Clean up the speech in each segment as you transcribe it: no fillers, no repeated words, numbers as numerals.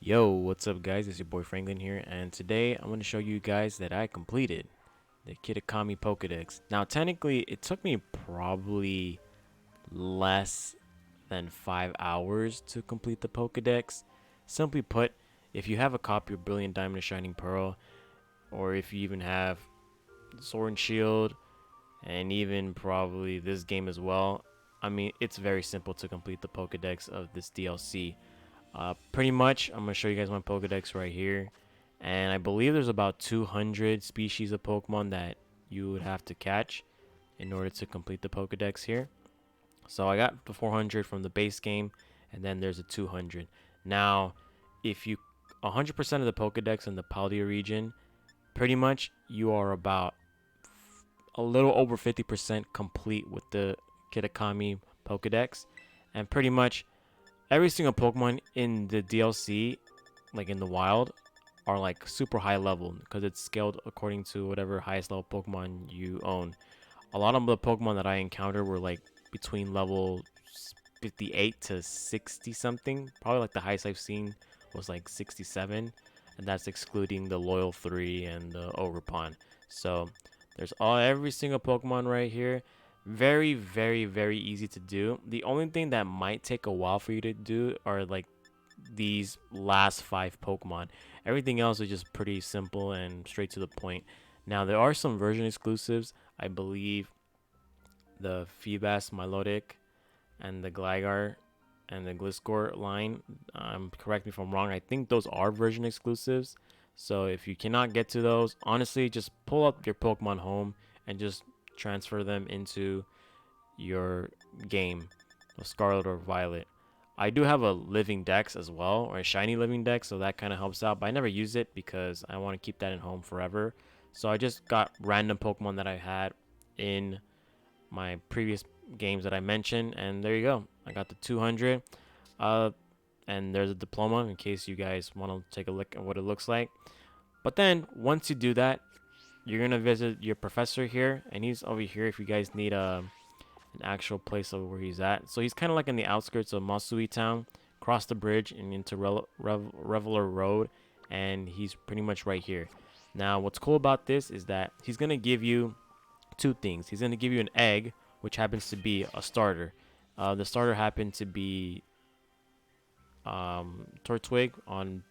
Yo, what's up guys? It's your boy Franklin here, and today I'm going to show you guys that I completed the Kitakami Pokedex. Now technically it took me probably less than 5 hours to complete the Pokedex. Simply put, if you have a copy of Brilliant Diamond and Shining Pearl, or if you even have Sword and Shield, and even probably this game as well, I mean it's very simple to complete the Pokedex of this DLC. Pretty much, I'm gonna show you guys my Pokedex right here, and I believe there's about 200 species of Pokemon that you would have to catch in order to complete the Pokedex here. So I got the 400 from the base game, and then there's a 200. Now, if you 100% of the Pokedex in the Paldea region, pretty much you are about a little over 50% complete with the Kitakami Pokedex, and pretty much every single Pokemon in the DLC, like in the wild, are like super high level because it's scaled according to whatever highest level Pokemon you own. A lot of the Pokemon that I encountered were like between level 58 to 60 something. Probably like the highest I've seen was like 67, and that's excluding the Loyal 3 and the Ogerpon. So there's every single Pokemon right here. Very, very, very easy to do. The only thing that might take a while for you to do are like these last 5 Pokemon. Everything else is just pretty simple and straight to the point. Now there are some version exclusives. I believe the Feebas Milotic and the Gligar and the Gliscor line. Correct me if I'm wrong. I think those are version exclusives. So if you cannot get to those, honestly, just pull up your Pokemon Home and just transfer them into your game of Scarlet or Violet. I do have a living dex as well, or a shiny living dex, so that kind of helps out. But I never use it because I want to keep that in home forever. So I just got random Pokemon that I had in my previous games that I mentioned, and there you go. I got the 200. And there's a diploma in case you guys want to take a look at what it looks like. But then once you do that, you're gonna visit your professor here, and he's over here if you guys need an actual place of where he's at. So he's kind of like in the outskirts of Masui Town. Cross the bridge and into Reveler Road, and he's pretty much right here. Now, what's cool about this is that he's gonna give you two things. He's gonna give you an egg, which happens to be a starter. The starter happened to be Tortwig on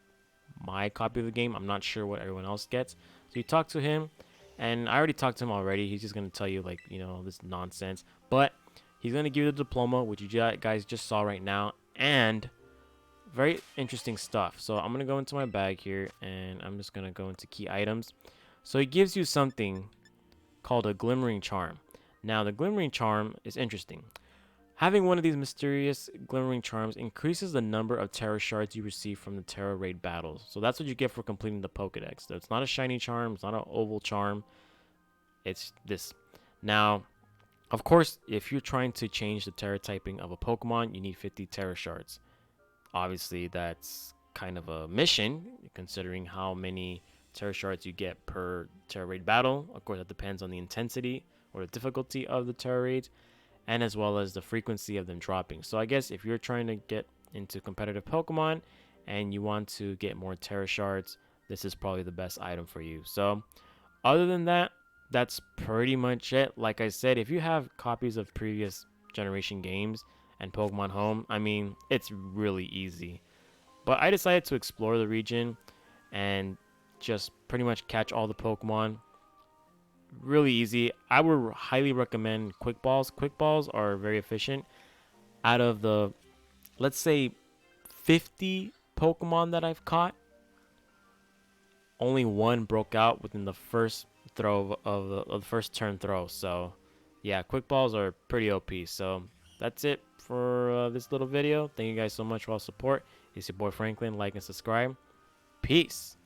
my copy of the game. I'm not sure what everyone else gets. So you talk to him, and I already talked to him already. He's just gonna tell you like this nonsense, but he's gonna give you the diploma, which you guys just saw right now, and very interesting stuff. So I'm gonna go into my bag here, and I'm just gonna go into key items. So he gives you something called a glimmering charm. Now the glimmering charm is interesting. Having one of these mysterious glimmering charms increases the number of Terra shards you receive from the Terra raid battles. So that's what you get for completing the Pokedex. So it's not a shiny charm, it's not an oval charm. It's this. Now, of course, if you're trying to change the Terra typing of a Pokemon, you need 50 Terra shards. Obviously, that's kind of a mission considering how many Terra shards you get per Terra raid battle. Of course, that depends on the intensity or the difficulty of the Terra raids, and as well as the frequency of them dropping. So I guess if you're trying to get into competitive Pokemon and you want to get more Terra shards, this is probably the best item for you. So other than that, that's pretty much it. Like I said, if you have copies of previous generation games and Pokemon Home, I mean, it's really easy. But I decided to explore the region and just pretty much catch all the Pokemon. Really easy. I would highly recommend quick balls. Quick balls are very efficient. Out of the, let's say, 50 Pokemon that I've caught, only one broke out within the first throw of the first turn throw. So yeah, quick balls are pretty OP. So that's it for this little video. Thank you guys so much for all support. It's your boy Franklin. Like and subscribe. Peace.